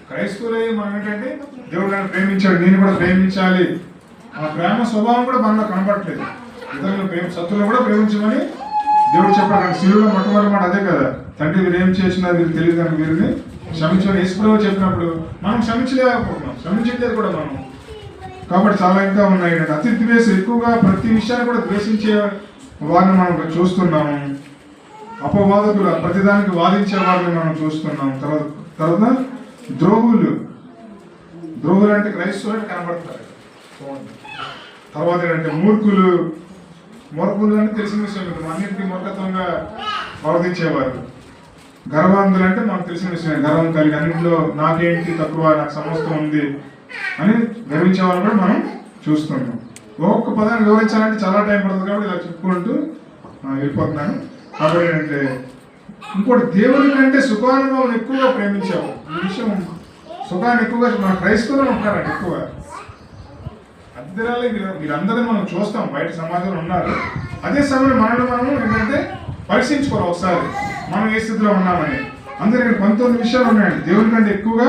క్రైస్తవులే మనం ఏంటంటే దేవుడు నన్ను ప్రేమించాడు, నేను కూడా ప్రేమించాలి. ఆ ప్రేమ స్వభావం కూడా మనలో కనబడట్లేదు. ఇతరులను శత్రువులను కూడా ప్రేమించమని దేవుడు చెప్పాడు. శిలువలో మొట్టమొదటి మాట అదే కదా, తండ్రి వీరు ఏం చేసినా వీరు తెలియదు అని వీరిని క్షమించమని యేసుప్రభువు చెప్పినప్పుడు మనం క్షమించలేకపోతున్నాం, క్షమించట్లేదు కూడా మనం. కాబట్టి చాలా ఇంకా ఉన్నాయి. అతి ద్వేషం ఎక్కువగా ప్రతి విషయాన్ని కూడా ద్వేషించే వారిని మనం చూస్తున్నాము. అపవాదకులు ప్రతిదానికి వాదించే వారిని మనం చూస్తున్నాం. తర్వాత ద్రోహులు అంటే క్రైస్తవులు కనబడతారు. తర్వాత ఏంటంటే మూర్ఖులు అంటే తెలిసిన విషయం, అన్నింటినీ మూర్ఖత్వంగా ప్రవర్తించేవారు. గర్వాంధులు అంటే మనకు తెలిసిన విషయం, గర్వం కలిగి అన్నింటిలో నాకేంటి తక్కువ, నాకు సమస్తం ఉంది అని గర్వించే వాళ్ళు కూడా మనం చూస్తున్నాం. ఒక్కొక్క పదాన్ని వివరించాలంటే చాలా టైం పడుతుంది కాబట్టి ఇలా చెప్పుకుంటూ వెళ్ళిపోతున్నాను. కాబట్టి ఏంటంటే ఇంకోటి, దేవుని కంటే సుఖానుభవం ఎక్కువగా ప్రేమించాము. ఈ విషయం సుఖాన్ని ఎక్కువగా మన క్రైస్తవులు ఉంటారండి ఎక్కువ. అద్దరాలే మీరందరూ మనం చూస్తాం, బయట సమాజంలో ఉన్నారు. అదే సమయంలో మనం ఏంటంటే పరీక్షించుకోవాలి ఒకసారి మనం ఏ స్థితిలో ఉన్నామని. అందరూ ఇక్కడ 19 విషయాలు ఉన్నాయండి. దేవుని కంటే ఎక్కువగా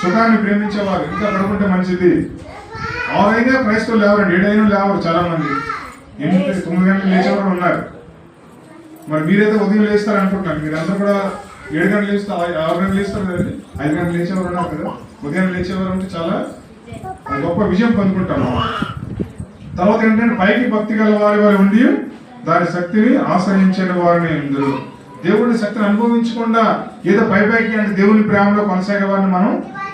సుఖాన్ని ప్రేమించేవారు, ఇంకా పడుకుంటే మంచిది. 6 అయినా క్రైస్తవులు లేవరండి, 7 అయినా లేవరు చాలా మంది. 8, 9 గంటలు లేచేవారు ఉన్నారు. మరి మీరైతే ఉదయం లేస్తారు అనుకుంటున్నాను. మీరందరూ కూడా 7 గంటలు లేస్తే 6 గంటలు లేస్తారు కదండి, 5 గంటలు లేచేవారు ఉన్నారు కదా. ఉదయం లేచేవారు అంటే చాలా గొప్ప విజయం పొందుకుంటాము. తర్వాత ఏంటంటే పైకి భక్తి గల వారి ఉండి దాని శక్తిని ఆశ్రయించిన వారిని అందరూ. దేవుడి శక్తిని అనుభవించకుండా ఏదో పైకి అంటే దేవుని ప్రేమలో కొనసాగే వారిని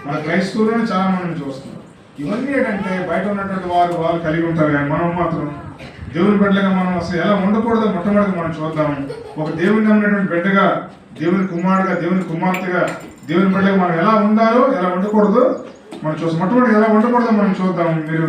మన క్రైస్తవులను చాలా మందిని చూస్తున్నాం. ఇవన్నీ ఏంటంటే బయట ఉన్నటువంటి వాళ్ళు కలిగి ఉంటారు, కానీ మనం మాత్రం దేవుని బిడ్డలుగా మనం అసలు ఎలా ఉండకూడదో మొట్టమొదటిగా మనం చూద్దాం. ఒక దేవుని నమ్మినటువంటి బిడ్డగా, దేవుని కుమారుడుగా, దేవుని కుమార్తెగా, దేవుని బిడ్డగా మనం ఎలా ఉండాలో, ఎలా ఉండకూడదో మనం చూస్తాం. మొట్టమొదటి ఎలా ఉండకూడదో మనం చూద్దాం. మీరు